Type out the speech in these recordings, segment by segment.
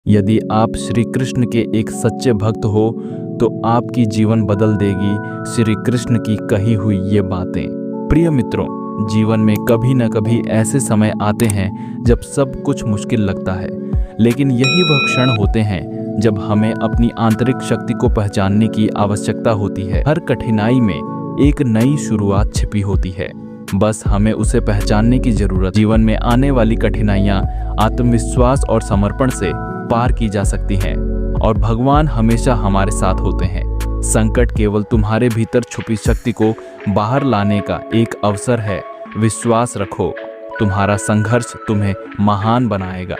यदि आप श्री कृष्ण के एक सच्चे भक्त हो तो आपकी जीवन बदल देगी श्री कृष्ण की कही हुई ये बातें। प्रिय मित्रों, जीवन में कभी न कभी ऐसे समय आते हैं जब सब कुछ मुश्किल लगता है, लेकिन यही वह क्षण होते हैं जब हमें अपनी आंतरिक शक्ति को पहचानने की आवश्यकता होती है। हर कठिनाई में एक नई शुरुआत छिपी होती है, बस हमें उसे पहचानने की जरूरत। जीवन में आने वाली कठिनाइयां आत्मविश्वास और समर्पण से पार की जा सकती हैं और भगवान हमेशा हमारे साथ होते हैं। संकट केवल तुम्हारे भीतर छुपी शक्ति को बाहर लाने का एक अवसर है। विश्वास रखो, तुम्हारा संघर्ष तुम्हें महान बनाएगा।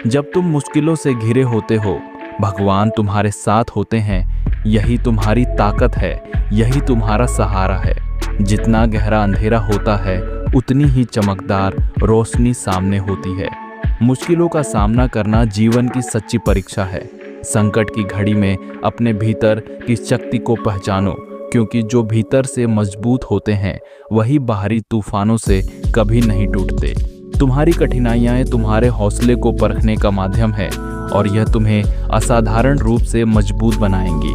जब तुम मुश्किलों से घिरे होते हो, भगवान तुम्हारे साथ होते हैं। यही तुम्हारी ताकत है, यही तुम्हारा सहारा है। जितना गहरा अंधेरा होता है, उतनी ही चमकदार रोशनी सामने होती है। मुश्किलों का सामना करना जीवन की सच्ची परीक्षा है। संकट की घड़ी में अपने भीतर की शक्ति को पहचानो, क्योंकि जो भीतर से मजबूत होते हैं वही बाहरी तूफानों से कभी नहीं टूटते। तुम्हारी कठिनाइयां तुम्हारे हौसले को परखने का माध्यम है और यह तुम्हें असाधारण रूप से मजबूत बनाएंगी।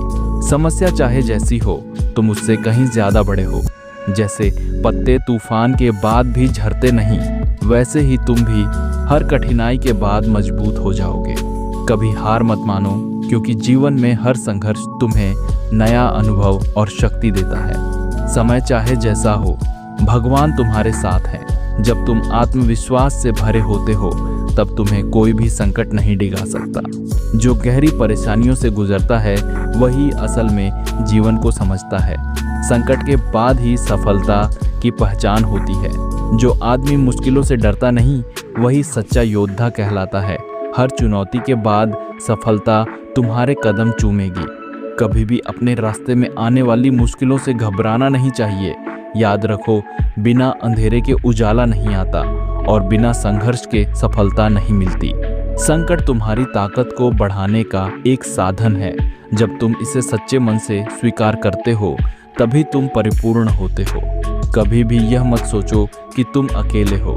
समस्या चाहे जैसी हो, तुम उससे कहीं ज्यादा बड़े हो। जैसे पत्ते तूफान के बाद भी झरते नहीं, वैसे ही तुम भी हर कठिनाई के बाद मजबूत हो जाओगे। कभी हार मत मानो, क्योंकि जीवन में हर संघर्ष तुम्हें नया अनुभव और शक्ति देता है। समय चाहे जैसा हो, भगवान तुम्हारे साथ है। जब तुम आत्मविश्वास से भरे होते हो, तब तुम्हें कोई भी संकट नहीं डिगा सकता। जो गहरी परेशानियों से गुजरता है, वही असल में जीवन को समझता है। संकट के बाद ही सफलता की पहचान होती है। जो आदमी मुश्किलों से डरता नहीं, वही सच्चा योद्धा कहलाता है। हर चुनौती के बाद सफलता तुम्हारे कदम चूमेगी। कभी भी अपने रास्ते में आने वाली मुश्किलों से घबराना नहीं चाहिए। याद रखो, बिना अंधेरे के उजाला नहीं आता और बिना संघर्ष के सफलता नहीं मिलती। संकट तुम्हारी ताकत को बढ़ाने का एक साधन है। जब तुम इसे सच्चे मन से स्वीकार करते हो, तभी तुम परिपूर्ण होते हो। कभी भी यह मत सोचो कि तुम अकेले हो।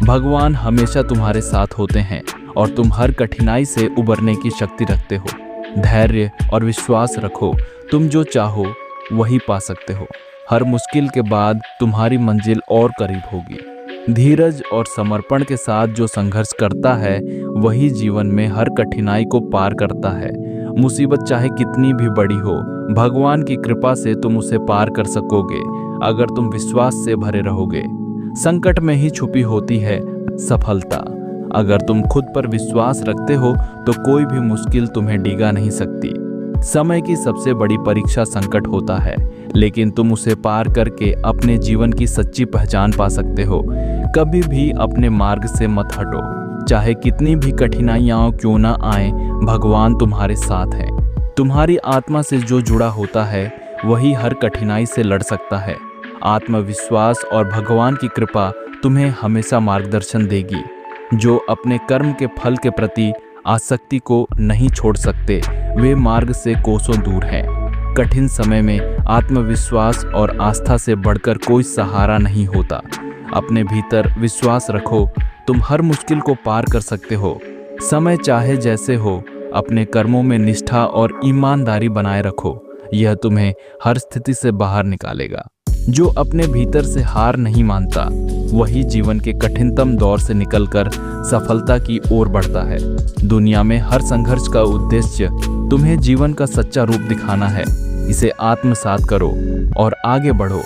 भगवान हमेशा तुम्हारे साथ होते हैं और तुम हर कठिनाई से उबरने की शक्ति रखते हो। धैर्य और विश्वास रखो, तुम जो चाहो वही पा सकते हो। हर मुश्किल के बाद तुम्हारी मंजिल और करीब होगी। धीरज और समर्पण के साथ जो संघर्ष करता है, वही जीवन में हर कठिनाई को पार करता है। मुसीबत चाहे कितनी भी बड़ी हो, भगवान की कृपा से तुम उसे पार कर सकोगे, अगर तुम विश्वास से भरे रहोगे। संकट में ही छुपी होती है सफलता। अगर तुम खुद पर विश्वास रखते हो, तो कोई भी मुश्किल तुम्हें डिगा नहीं सकती। समय की सबसे बड़ी परीक्षा संकट होता है, लेकिन तुम उसे पार करके अपने जीवन की सच्ची पहचान पा सकते हो। कभी भी अपने मार्ग से मत हटो, चाहे कितनी भी कठिनाइयां क्यों ना आए, भगवान तुम्हारे साथ है। तुम्हारी आत्मा से जो जुड़ा होता है, वही हर कठिनाई से लड़ सकता है। आत्मविश्वास और भगवान की कृपा तुम्हें हमेशा मार्गदर्शन देगी। जो अपने कर्म के फल के प्रति आसक्ति को नहीं छोड़ सकते, वे मार्ग से कोसों दूर हैं। कठिन समय में आत्मविश्वास और आस्था से बढ़कर कोई सहारा नहीं होता। अपने भीतर विश्वास रखो, तुम हर मुश्किल को पार कर सकते हो। समय चाहे जैसे हो, अपने कर्मों में निष्ठा और ईमानदारी बनाए रखो। यह तुम्हें हर स्थिति से बाहर निकालेगा। जो अपने भीतर से हार नहीं मानता, वही जीवन के कठिनतम दौर से निकलकर सफलता की ओर बढ़ता है। दुनिया में हर संघर्ष का उद्देश्य तुम्हें जीवन का सच्चा रूप दिखाना है। इसे आत्मसात करो और आगे बढ़ो।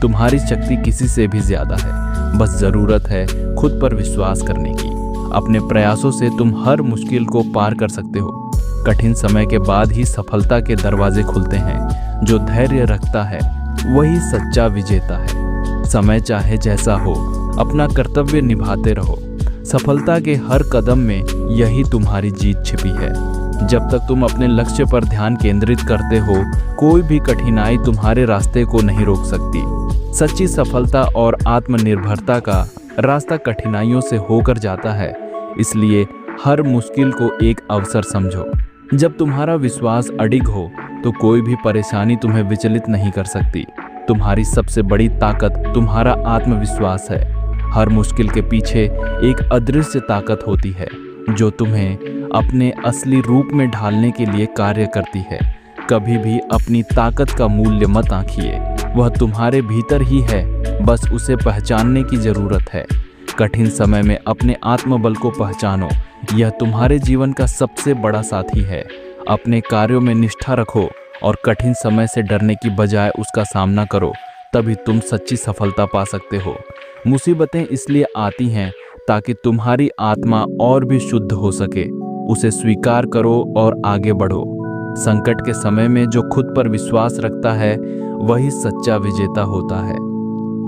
तुम्हारी शक्ति किसी से भी ज्यादा है, बस जरूरत है खुद पर विश्वास करने की। अपने प्रयासों से तुम हर मुश्किल को पार कर सकते हो। कठिन समय के बाद ही सफलता के दरवाजे खुलते हैं। जो धैर्य रखता है, वही सच्चा विजेता है। समय चाहे जैसा हो, अपना कर्तव्य निभाते रहो। सफलता के हर कदम में यही तुम्हारी जीत छिपी है। जब तक तुम अपने लक्ष्य पर ध्यान केंद्रित करते हो, कोई भी कठिनाई तुम्हारे रास्ते को नहीं रोक सकती। सच्ची सफलता और आत्मनिर्भरता का रास्ता कठिनाइयों से होकर जाता है, इसलिए हर मुश्किल को एक अवसर समझो। जब तुम्हारा विश्वास अडिग हो, तो कोई भी परेशानी तुम्हें विचलित नहीं कर सकती। तुम्हारी सबसे बड़ी ताकत तुम्हारा आत्मविश्वास है। हर मुश्किल के पीछे एक अदृश्य ताकत होती है, जो तुम्हें अपने असली रूप में ढालने के लिए कार्य करती है। कभी भी अपनी ताकत का मूल्य मत आंकिए, वह तुम्हारे भीतर ही है, बस उसे पहचानने की जरूरत है। कठिन समय में अपने आत्मबल को पहचानो, यह तुम्हारे जीवन का सबसे बड़ा साथी है। अपने कार्यों में निष्ठा रखो और कठिन समय से डरने की बजाय उसका सामना करो, तभी तुम सच्ची सफलता पा सकते हो। मुसीबतें इसलिए आती हैं ताकि तुम्हारी आत्मा और भी शुद्ध हो सके। उसे स्वीकार करो और आगे बढ़ो। संकट के समय में जो खुद पर विश्वास रखता है वही सच्चा विजेता होता है।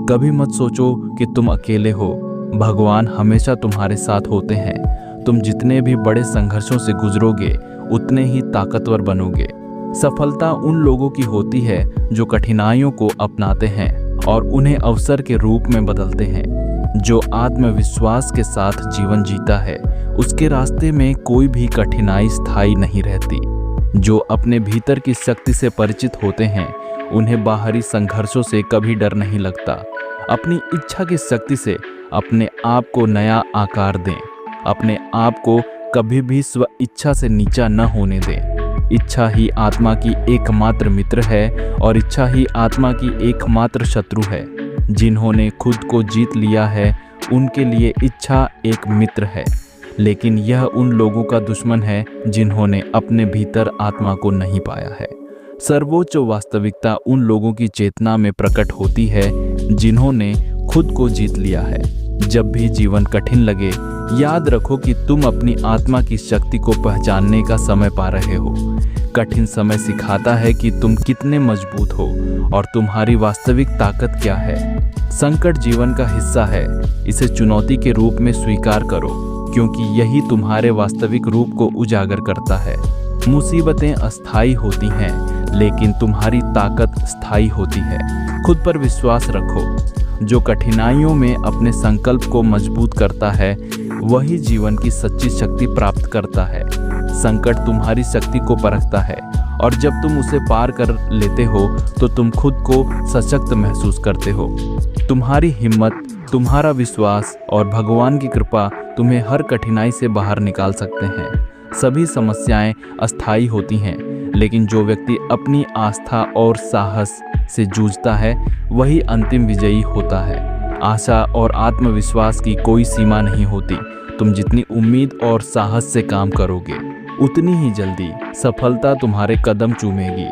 कभी मत सोचो कि तुम अकेले हो, भगवान हमेशा तुम्हारे साथ होते हैं। तुम जितने भी बड़े संघर्षों से गुजरोगे उतने ही ताकतवर बनोगे। सफलता उन लोगों की होती है जो कठिनाइयों को अपनाते हैं और उन्हें अवसर के रूप में बदलते हैं। जो आत्मविश्वास के साथ जीवन जीता है उसके रास्ते में कोई भी कठिनाई स्थायी नहीं रहती। जो अपने भीतर की शक्ति से परिचित होते हैं उन्हें बाहरी संघर्षों से कभी डर नहीं लगता। अपनी इच्छा की शक्ति से अपने आप को नया आकार दें। अपने आप को कभी भी स्व इच्छा से नीचा न होने दें। इच्छा ही आत्मा की एकमात्र मित्र है और इच्छा ही आत्मा की एकमात्र शत्रु है। जिन्होंने खुद को जीत लिया है उनके लिए इच्छा एक मित्र है, लेकिन यह उन लोगों का दुश्मन है जिन्होंने अपने भीतर आत्मा को नहीं पाया है। सर्वोच्च वास्तविकता उन लोगों की चेतना में प्रकट होती है जिन्होंने खुद को जीत लिया है। जब भी जीवन कठिन लगे, याद रखो कि तुम अपनी आत्मा की शक्ति को पहचानने का समय पा रहे हो। कठिन समय सिखाता है कि तुम कितने मजबूत हो और तुम्हारी वास्तविक ताकत क्या है। संकट जीवन का हिस्सा है, इसे चुनौती के रूप में स्वीकार करो, क्योंकि यही तुम्हारे वास्तविक रूप को उजागर करता है। मुसीबतें अस्थायी होती हैं, लेकिन तुम्हारी ताकत स्थायी होती है। खुद पर विश्वास रखो। जो कठिनाइयों में अपने संकल्प को मजबूत करता है वही जीवन की सच्ची शक्ति प्राप्त करता है। संकट तुम्हारी शक्ति को परखता है और जब तुम उसे पार कर लेते हो तो तुम खुद को सशक्त महसूस करते हो। तुम्हारी हिम्मत, तुम्हारा विश्वास और भगवान की कृपा तुम्हें हर कठिनाई से बाहर निकाल सकते हैं। सभी समस्याएं अस्थायी होती हैं, लेकिन जो व्यक्ति अपनी आस्था और साहस से जूझता है वही अंतिम विजयी होता है। आशा और आत्मविश्वास की कोई सीमा नहीं होती। तुम जितनी उम्मीद और साहस से काम करोगे उतनी ही जल्दी सफलता तुम्हारे कदम चूमेगी।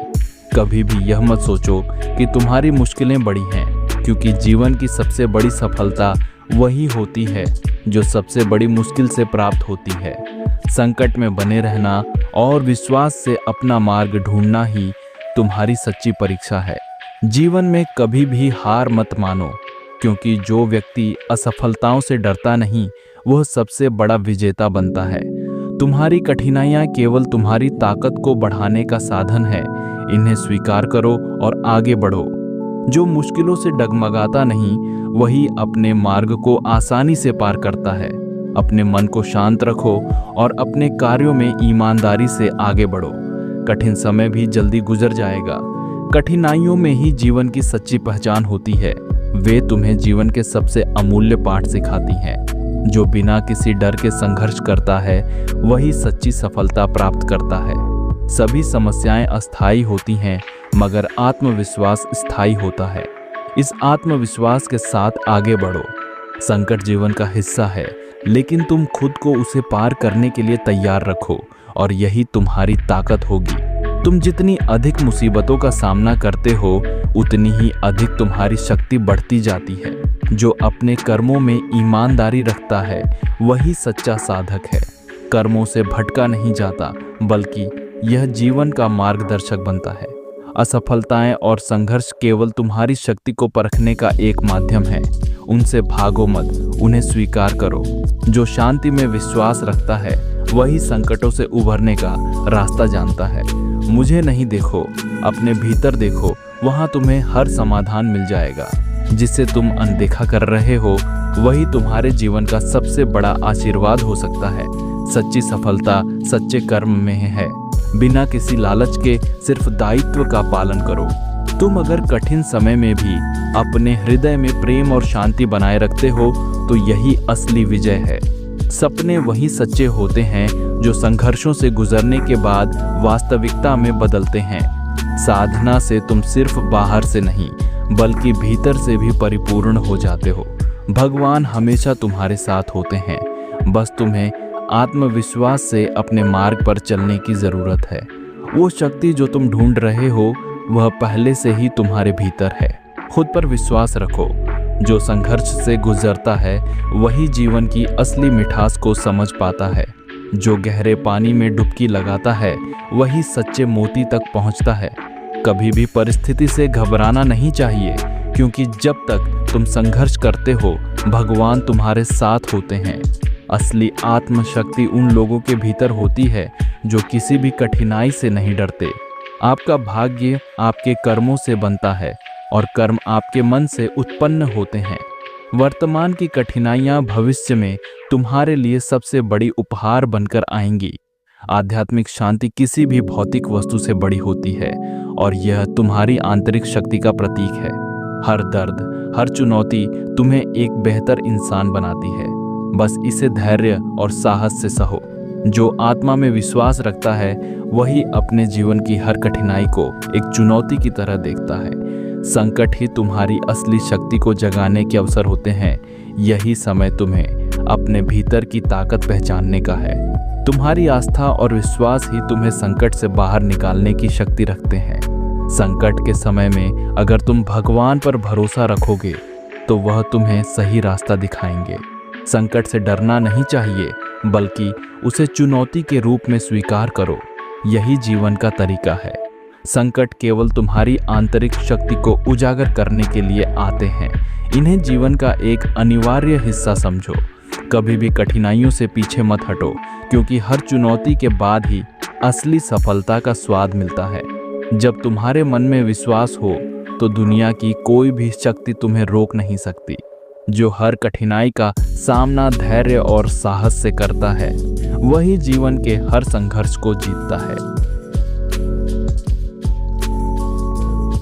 कभी भी यह मत सोचो कि तुम्हारी मुश्किलें बड़ी हैं, क्योंकि जीवन की सबसे बड़ी सफलता वही होती है जो सबसे बड़ी मुश्किल से प्राप्त होती है। संकट में बने रहना और विश्वास से अपना मार्ग ढूंढना ही तुम्हारी सच्ची परीक्षा है। जीवन में कभी भी हार मत मानो, क्योंकि जो व्यक्ति असफलताओं से डरता नहीं वह सबसे बड़ा विजेता बनता है। तुम्हारी कठिनाइयां केवल तुम्हारी ताकत को बढ़ाने का साधन है। इन्हें स्वीकार करो और आगे बढ़ो। जो मुश्किलों से डगमगाता नहीं वही अपने मार्ग को आसानी से पार करता है। अपने मन को शांत रखो और अपने कार्यों में ईमानदारी से आगे बढ़ो। कठिन समय भी जल्दी गुजर जाएगा। कठिनाइयों में ही जीवन की सच्ची पहचान होती है। वे तुम्हें जीवन के सबसे अमूल्य पाठ सिखाती हैं। जो बिना किसी डर के संघर्ष करता है वही सच्ची सफलता प्राप्त करता है। सभी समस्याएं अस्थायी होती हैं, मगर आत्मविश्वास स्थायी होता है। इस आत्मविश्वास के साथ आगे बढ़ो। संकट जीवन का हिस्सा है, लेकिन तुम खुद को उसे पार करने के लिए तैयार रखो और यही तुम्हारी ताकत होगी। तुम जितनी अधिक मुसीबतों का सामना करते हो उतनी ही अधिक तुम्हारी शक्ति बढ़ती जाती है। जो अपने कर्मों में ईमानदारी रखता है वही सच्चा साधक है। कर्मों से भटका नहीं जाता, बल्कि यह जीवन का मार्गदर्शक बनता है। असफलताएं और संघर्ष केवल तुम्हारी शक्ति को परखने का एक माध्यम है। उनसे भागो मत, उन्हें स्वीकार करो। जो शांति में विश्वास रखता है वही संकटों से उभरने का रास्ता जानता है। मुझे नहीं देखो, अपने भीतर देखो, वहां तुम्हें हर समाधान मिल जाएगा। जिसे तुम अनदेखा कर रहे हो वही तुम्हारे जीवन का सबसे बड़ा आशीर्वाद हो सकता है। सच्ची सफलता सच्चे कर्म में है। बिना किसी लालच के सिर्फ दायित्व का पालन करो। तुम अगर कठिन समय में भी अपने हृदय में प्रेम और शांति बनाए रखते हो तो यही असली विजय है। सपने वही सच्चे होते हैं जो संघर्षों से गुजरने के बाद वास्तविकता में बदलते हैं। साधना से तुम सिर्फ बाहर से नहीं बल्कि भीतर से भी परिपूर्ण हो जाते हो। भगवान हमेशा तुम्हारे साथ होते हैं, बस तुम्हें आत्मविश्वास से अपने मार्ग पर चलने की जरूरत है। वो शक्ति जो तुम ढूंढ रहे हो वह पहले से ही तुम्हारे भीतर है। खुद पर विश्वास रखो। जो संघर्ष से गुजरता है वही जीवन की असली मिठास को समझ पाता है। जो गहरे पानी में डुबकी लगाता है वही सच्चे मोती तक पहुंचता है। कभी भी परिस्थिति से घबराना नहीं चाहिए, क्योंकि जब तक तुम संघर्ष करते हो भगवान तुम्हारे साथ होते हैं। असली आत्मशक्ति उन लोगों के भीतर होती है जो किसी भी कठिनाई से नहीं डरते। आपका भाग्य आपके कर्मों से बनता है और कर्म आपके मन से उत्पन्न होते हैं। वर्तमान की कठिनाइयां भविष्य में तुम्हारे लिए सबसे बड़ी उपहार बनकर आएंगी। आध्यात्मिक शांति किसी भी भौतिक वस्तु से बड़ी होती है और यह तुम्हारी आंतरिक शक्ति का प्रतीक है। हर दर्द, हर चुनौती तुम्हें एक बेहतर इंसान बनाती है। बस इसे धैर्य और साहस से सहो। जो आत्मा में विश्वास रखता है वही अपने जीवन की हर कठिनाई को एक चुनौती की तरह देखता है। संकट ही तुम्हारी असली शक्ति को जगाने के अवसर होते हैं। यही समय तुम्हें अपने भीतर की ताकत पहचानने का है। तुम्हारी आस्था और विश्वास ही तुम्हें संकट से बाहर निकालने की शक्ति रखते हैं। संकट के समय में अगर तुम भगवान पर भरोसा रखोगे तो वह तुम्हें सही रास्ता दिखाएंगे। संकट से डरना नहीं चाहिए, बल्कि उसे चुनौती के रूप में स्वीकार करो। यही जीवन का तरीका है। संकट केवल तुम्हारी आंतरिक शक्ति को उजागर करने के लिए आते हैं। इन्हें जीवन का एक अनिवार्य हिस्सा समझो। कभी भी कठिनाइयों से पीछे मत हटो, क्योंकि हर चुनौती के बाद ही असली सफलता का स्वाद मिलता है। जब तुम्हारे मन में विश्वास हो तो दुनिया की कोई भी शक्ति तुम्हें रोक नहीं सकती। जो हर कठिनाई का सामना धैर्य और साहस से करता है वही जीवन के हर संघर्ष को जीतता है।